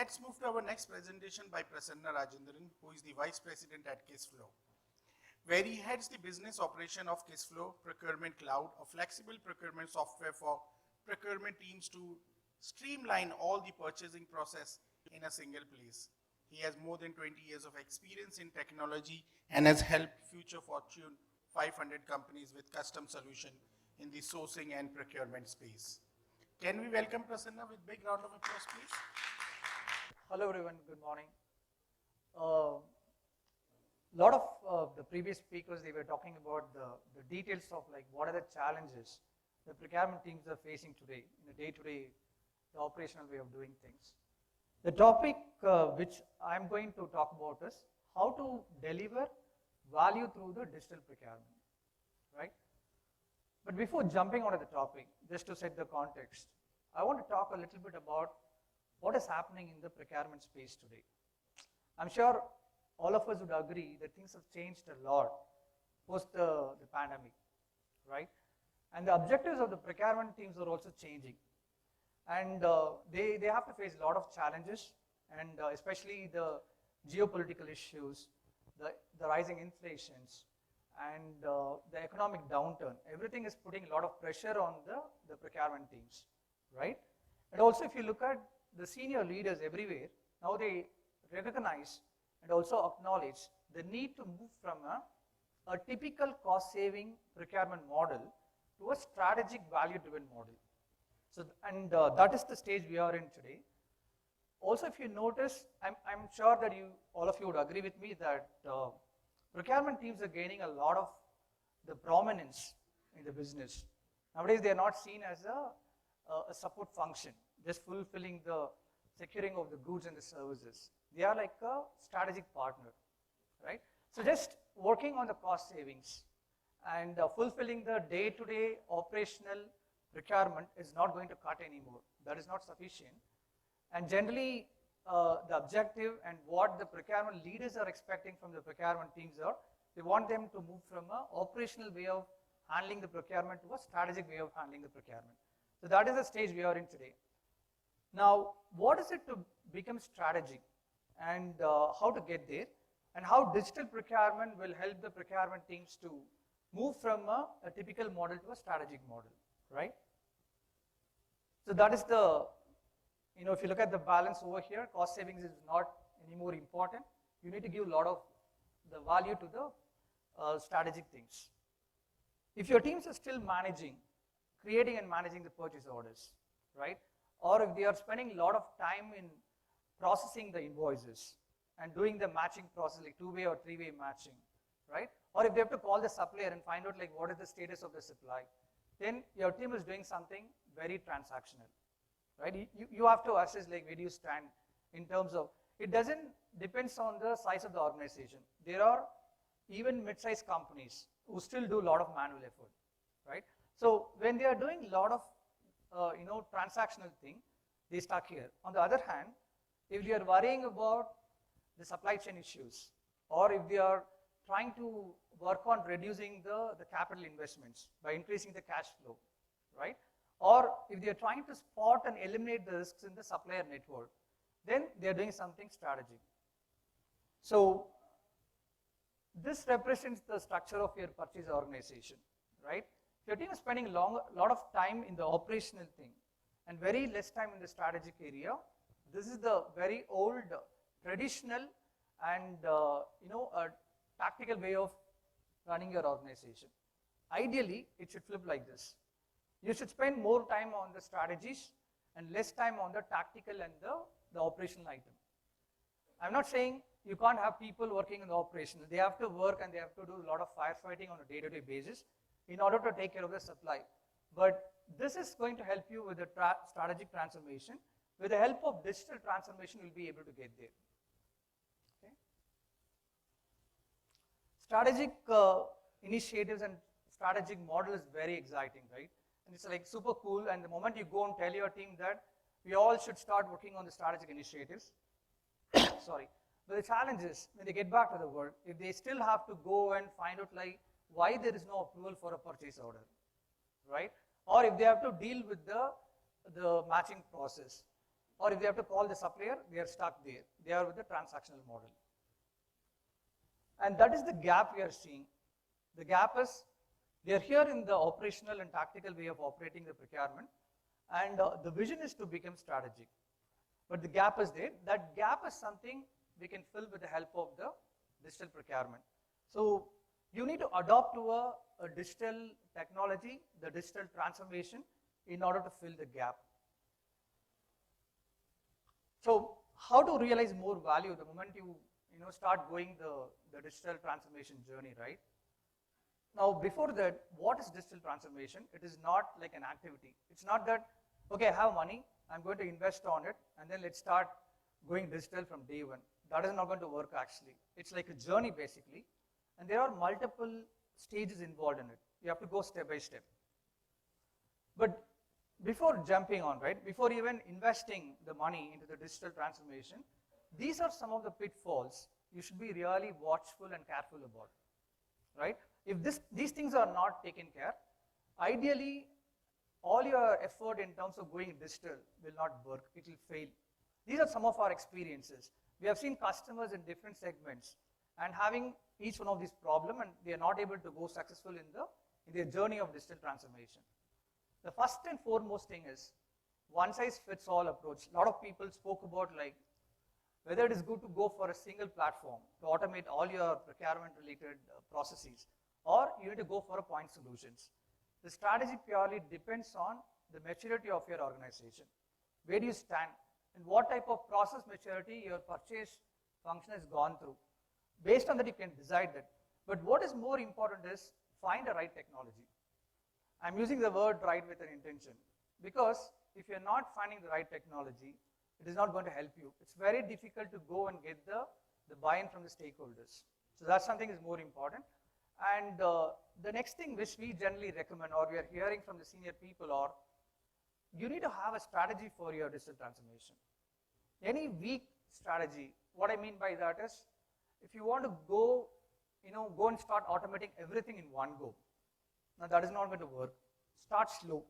let's move to our next presentation by Prasanna Rajendran, who is the Vice President at Kissflow, where he heads the business operation of Kissflow Procurement Cloud, a flexible procurement software for procurement teams to streamline all the purchasing process in a single place. He has more than 20 years of experience in technology and has helped future Fortune 500 companies with custom solution in the sourcing and procurement space. Can we welcome Prasanna with big round of applause, please? Hello everyone, good morning. A lot of the previous speakers, they were talking about the details of like what are the challenges the procurement teams are facing today in the day-to-day, the operational way of doing things. The topic which I'm going to talk about is how to deliver value through the digital procurement, right? But before jumping onto the topic, just to set the context, I want to talk a little bit about what is happening in the procurement space today. I'm sure all of us would agree that things have changed a lot post the pandemic, right? And the objectives of the procurement teams are also changing. And they have to face a lot of challenges, and especially the geopolitical issues, the rising inflations, and the economic downturn. Everything is putting a lot of pressure on the procurement teams, right? And also if you look at the senior leaders everywhere, now they recognize and also acknowledge the need to move from a typical cost-saving procurement model to a strategic value-driven model. So, and that is the stage we are in today. Also, if you notice, I'm sure that all of you would agree with me that procurement teams are gaining a lot of the prominence in the business. Nowadays, they are not seen as a support function, just fulfilling the securing of the goods and the services. They are like a strategic partner, right? So just working on the cost savings and fulfilling the day-to-day operational procurement is not going to cut anymore. That is not sufficient. And generally, the objective and what the procurement leaders are expecting from the procurement teams are, they want them to move from an operational way of handling the procurement to a strategic way of handling the procurement. So that is the stage we are in today. Now, what is it to become strategic, and how to get there, and how digital procurement will help the procurement teams to move from a typical model to a strategic model, right? So that is the, if you look at the balance over here, cost savings is not any more important. You need to give a lot of the value to the strategic things. If your teams are still creating and managing the purchase orders, right? Or if they are spending a lot of time in processing the invoices and doing the matching process, like two-way or three-way matching, right? Or if they have to call the supplier and find out like what is the status of the supply, then your team is doing something very transactional, right? You have to assess like where do you stand in terms of, it depends on the size of the organization. There are even mid-sized companies who still do a lot of manual effort, right? So when they are doing a lot of transactional thing, they stuck here. On the other hand, if they are worrying about the supply chain issues, or if they are trying to work on reducing the capital investments by increasing the cash flow, right? Or if they are trying to spot and eliminate the risks in the supplier network, then they are doing something strategic. So this represents the structure of your purchase organization, right? Your team is spending a lot of time in the operational thing and very less time in the strategic area. This is the very old, traditional, and a tactical way of running your organization. Ideally, it should flip like this. You should spend more time on the strategies and less time on the tactical and the operational item. I'm not saying you can't have people working in the operational. They have to work and they have to do a lot of firefighting on a day-to-day basis in order to take care of the supply. But this is going to help you with the strategic transformation. With the help of digital transformation, you'll be able to get there. Okay? Strategic initiatives and strategic model is very exciting, right? And it's like super cool, and the moment you go and tell your team that we all should start working on the strategic initiatives, sorry. But the challenge is, when they get back to the work, if they still have to go and find out like why there is no approval for a purchase order, right? Or if they have to deal with the matching process, or if they have to call the supplier, they are stuck there. They are with the transactional model. And that is the gap we are seeing. The gap is, they are here in the operational and tactical way of operating the procurement, and the vision is to become strategic. But the gap is there. That gap is something we can fill with the help of the digital procurement. So you need to adopt to a digital technology, the digital transformation, in order to fill the gap. So how to realize more value the moment you start going the digital transformation journey, right? Now, before that, what is digital transformation? It is not like an activity. It's not that, okay, I have money, I'm going to invest on it, and then let's start going digital from day one. That is not going to work actually. It's like a journey basically, and there are multiple stages involved in it. You have to go step by step. But before jumping on, right, before even investing the money into the digital transformation, these are some of the pitfalls you should be really watchful and careful about, right? If these things are not taken care, ideally, all your effort in terms of going digital will not work, it will fail. These are some of our experiences. We have seen customers in different segments and having each one of these problems, and they are not able to go successful in their journey of digital transformation. The first and foremost thing is one size fits all approach. A lot of people spoke about like whether it is good to go for a single platform to automate all your procurement related processes, or you need to go for a point solutions. The strategy purely depends on the maturity of your organization. Where do you stand and what type of process maturity your purchase function has gone through. Based on that, you can decide that. But what is more important is find the right technology. I'm using the word right with an intention, because if you're not finding the right technology, it is not going to help you. It's very difficult to go and get the buy-in from the stakeholders. So that's something is more important. And the next thing which we generally recommend, or we are hearing from the senior people, are you need to have a strategy for your digital transformation. Any weak strategy, what I mean by that is, if you want to go and start automating everything in one go, now that is not going to work. Start slow,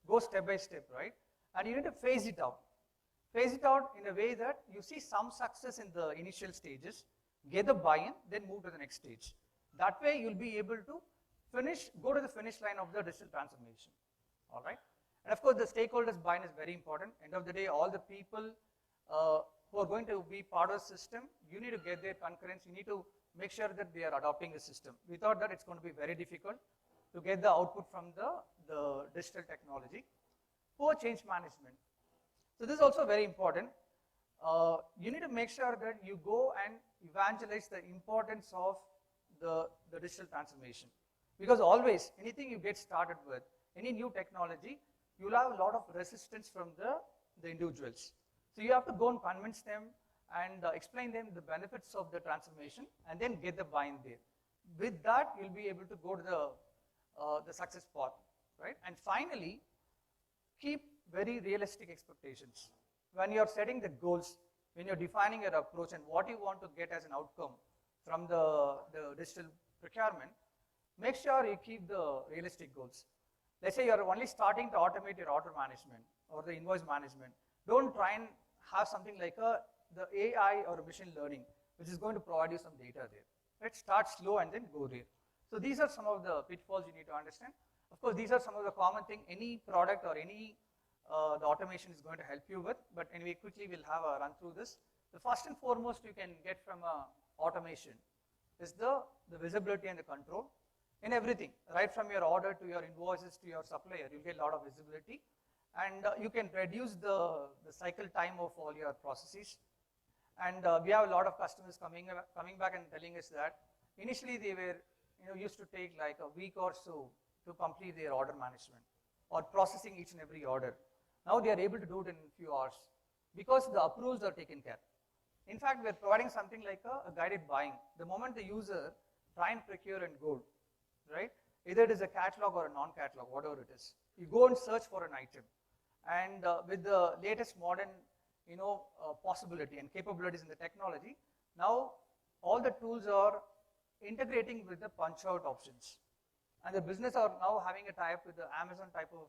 go step by step, right? And you need to phase it out. Phase it out in a way that you see some success in the initial stages, get the buy-in, then move to the next stage. That way you'll be able to go to the finish line of the digital transformation, all right? And of course, the stakeholders buy-in is very important. End of the day, all the people who are going to be part of the system, you need to get their concurrence. You need to make sure that they are adopting the system. Without that, it's going to be very difficult to get the output from the digital technology. Poor change management. So this is also very important. You need to make sure that you go and evangelize the importance of the digital transformation. Because always, anything you get started with, any new technology, you'll have a lot of resistance from the individuals. So you have to go and convince them and explain them the benefits of the transformation, and then get the buy-in there. With that, you'll be able to go to the success path, right? And finally, keep very realistic expectations. When you're setting the goals, when you're defining your approach and what you want to get as an outcome from the digital procurement, make sure you keep the realistic goals. Let's say you're only starting to automate your order management or the invoice management. Don't try and have something like the AI or machine learning, which is going to provide you some data there. Let's start slow and then go there. So these are some of the pitfalls you need to understand. Of course, these are some of the common things any product or any the automation is going to help you with. But anyway, quickly we'll have a run through this. The first and foremost you can get from automation is the visibility and the control in everything, right from your order to your invoices to your supplier. You'll get a lot of visibility, and you can reduce the cycle time of all your processes. And we have a lot of customers coming back and telling us that initially they were used to take like a week or so to complete their order management or processing each and every order. Now they are able to do it in a few hours because the approvals are taken care. In fact, we are providing something like a guided buying. The moment the user try and procure and go, right? Either it is a catalog or a non-catalog, whatever it is. You go and search for an item. And with the latest modern possibility and capabilities in the technology, now all the tools are integrating with the punch-out options. And the business are now having a tie-up with the Amazon type of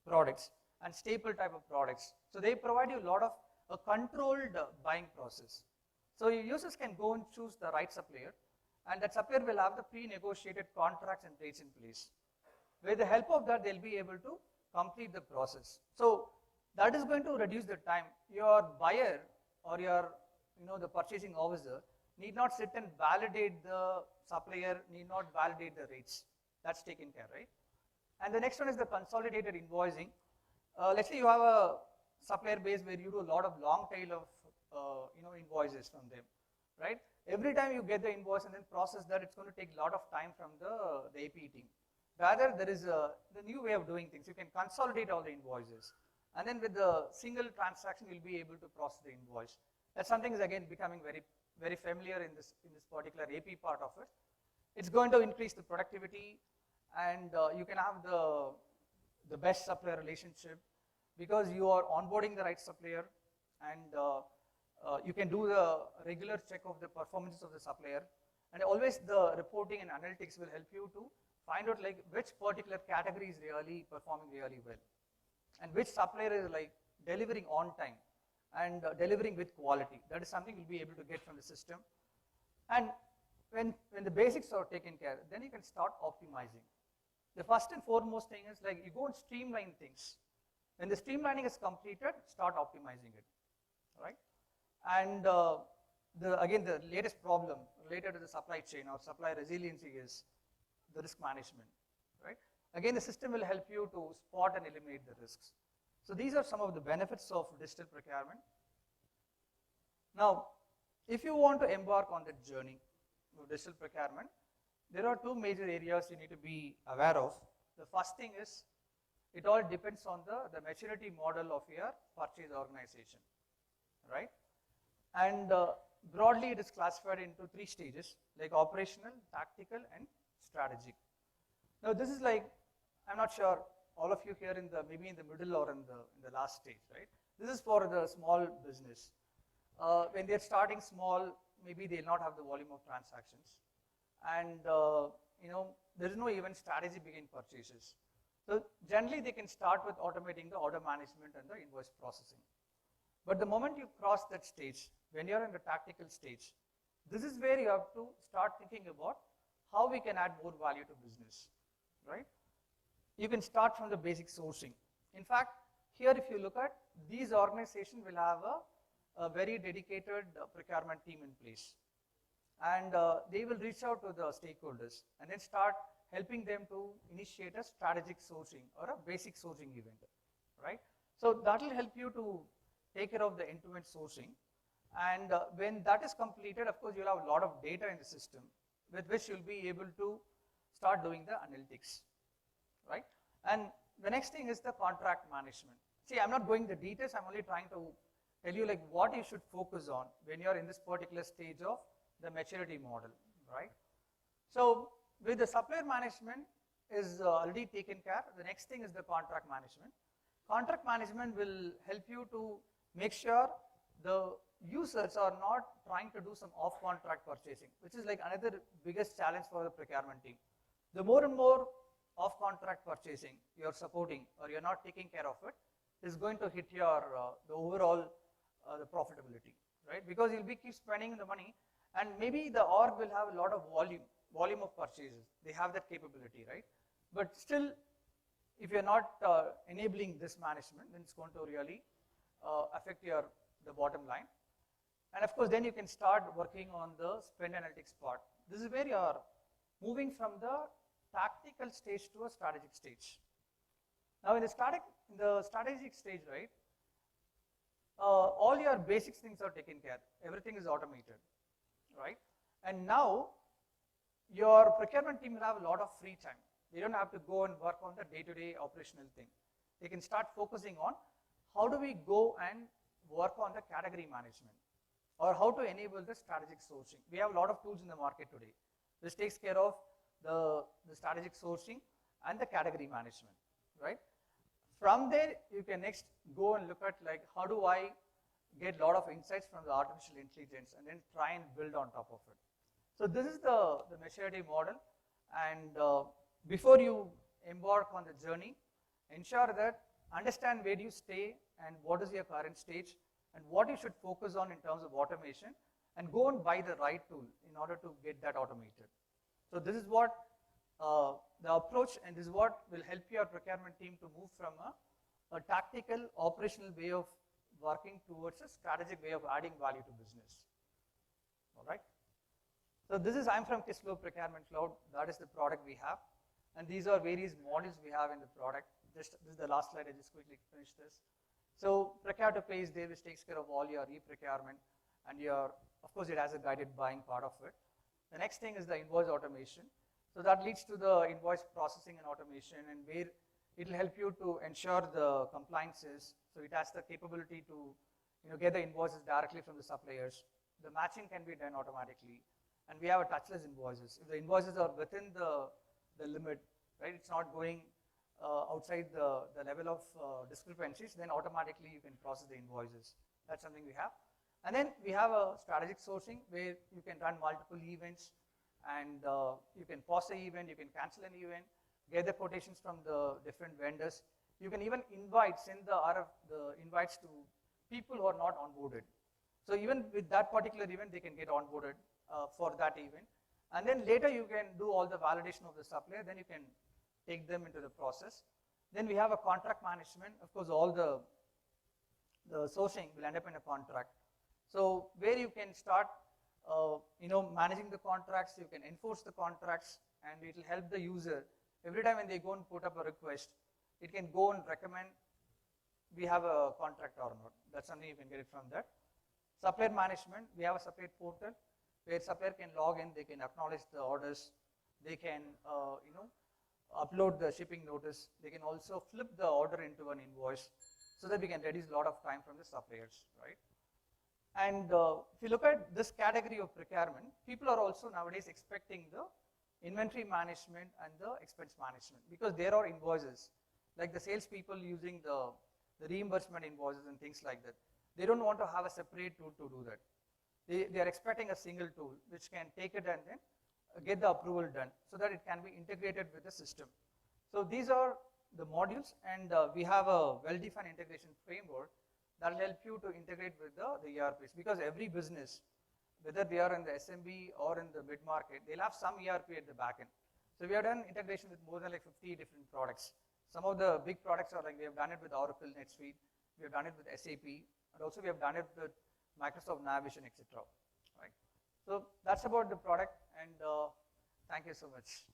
products and staple type of products. So they provide you a lot of a controlled buying process. So your users can go and choose the right supplier, and that supplier will have the pre-negotiated contracts and rates in place. With the help of that, they'll be able to complete the process. So that is going to reduce the time. Your buyer or your, the purchasing officer need not sit and validate the supplier, need not validate the rates. That's taken care, right? And the next one is the consolidated invoicing. Let's say you have a supplier base where you do a lot of long tail of invoices from them, right? Every time you get the invoice and then process that, it's going to take a lot of time from the AP team. Rather, there is the new way of doing things. You can consolidate all the invoices, and then with the single transaction, you'll be able to process the invoice. That's something is again becoming very, very familiar in this particular AP part of it. It's going to increase the productivity, and you can have the best supplier relationship because you are onboarding the right supplier, and you can do the regular check of the performance of the supplier, and always the reporting and analytics will help you to find out like which particular category is really performing really well, and which supplier is like delivering on time and delivering with quality. That is something you'll be able to get from the system. And when the basics are taken care, then you can start optimizing. The first and foremost thing is like you go and streamline things. When the streamlining is completed, start optimizing it, right? And again, the latest problem related to the supply chain or supply resiliency is the risk management, right? Again, the system will help you to spot and eliminate the risks. So these are some of the benefits of digital procurement. Now, if you want to embark on the journey of digital procurement, there are two major areas you need to be aware of. The first thing is, it all depends on the maturity model of your purchase organization, right? And broadly, it is classified into three stages, like operational, tactical, and strategic. Now, this is like, I'm not sure, all of you here maybe in the middle or in the last stage, right? This is for the small business. When they're starting small, maybe they'll not have the volume of transactions. And there is no even strategy behind purchases. So generally, they can start with automating the order management and the invoice processing. But the moment you cross that stage, when you're in the tactical stage, this is where you have to start thinking about how we can add more value to business, right? You can start from the basic sourcing. In fact, here if you look at, these organizations will have a very dedicated procurement team in place. And they will reach out to the stakeholders and then start helping them to initiate a strategic sourcing or a basic sourcing event, right? So that will help you to take care of the end-to-end sourcing. And when that is completed, of course, you'll have a lot of data in the system with which you'll be able to start doing the analytics, right? And the next thing is the contract management. See, I'm not going into the details, I'm only trying to tell you like what you should focus on when you're in this particular stage of the maturity model, right? So with the supplier management is already taken care, the next thing is the contract management. Contract management will help you to make sure the users are not trying to do some off-contract purchasing, which is like another biggest challenge for the procurement team. The more and more off-contract purchasing you're supporting or you're not taking care of it is going to hit your the overall the profitability, right? Because you'll be keep spending the money, and maybe the org will have a lot of volume of purchases. They have that capability, right? But still, if you're not enabling this management, then it's going to really affect the bottom line. And of course, then you can start working on the spend analytics part. This is where you are moving from the tactical stage to a strategic stage. Now, in the strategic stage, right, all your basic things are taken care. Everything is automated, right? And now, your procurement team will have a lot of free time. They don't have to go and work on the day-to-day operational thing. They can start focusing on how do we go and work on the category management, or how to enable the strategic sourcing. We have a lot of tools in the market today. This takes care of the strategic sourcing and the category management, right? From there, you can next go and look at like, how do I get a lot of insights from the artificial intelligence and then try and build on top of it. So this is the maturity model, and before you embark on the journey, ensure that understand where do you stay and what is your current stage, and what you should focus on in terms of automation, and go and buy the right tool in order to get that automated. So this is what the approach, and this is what will help your procurement team to move from a tactical, operational way of working towards a strategic way of adding value to business. All right. So this is, I'm from Kissflow Procurement Cloud. That is the product we have. And these are various modules we have in the product. This is the last slide, I just quickly finished this. So procure to pay is there, which takes care of all your e-procurement, and of course it has a guided buying part of it. The next thing is the invoice automation. So that leads to the invoice processing and automation, and where it will help you to ensure the compliances. So it has the capability to get the invoices directly from the suppliers. The matching can be done automatically. And we have a touchless invoices. If the invoices are within the limit, right, it's not going outside the level of discrepancies, then automatically you can process the invoices. That's something we have. And then we have a strategic sourcing where you can run multiple events, and you can pause the event, you can cancel an event, get the quotations from the different vendors. You can even send the invites to people who are not onboarded. So even with that particular event, they can get onboarded for that event. And then later you can do all the validation of the supplier, then you can take them into the process. Then we have a contract management. Of course, all the sourcing will end up in a contract. So where you can start managing the contracts, you can enforce the contracts, and it will help the user. Every time when they go and put up a request, it can go and recommend we have a contract or not. That's something you can get it from that. Supplier management, we have a supplier portal where supplier can log in, they can acknowledge the orders, they can upload the shipping notice, they can also flip the order into an invoice, so that we can reduce a lot of time from the suppliers, right? And if you look at this category of procurement, people are also nowadays expecting the inventory management and the expense management, because there are invoices, like the salespeople using the reimbursement invoices and things like that. They don't want to have a separate tool to do that. They are expecting a single tool which can take it and then get the approval done, so that it can be integrated with the system. So these are the modules, and we have a well-defined integration framework that will help you to integrate with the ERPs, because every business, whether they are in the SMB or in the mid-market, they'll have some ERP at the back end. So we have done integration with more than like 50 different products. Some of the big products are like, we have done it with Oracle, NetSuite, we have done it with SAP, and also we have done it with Microsoft Navision, etc. Right? So that's about the product, and thank you so much.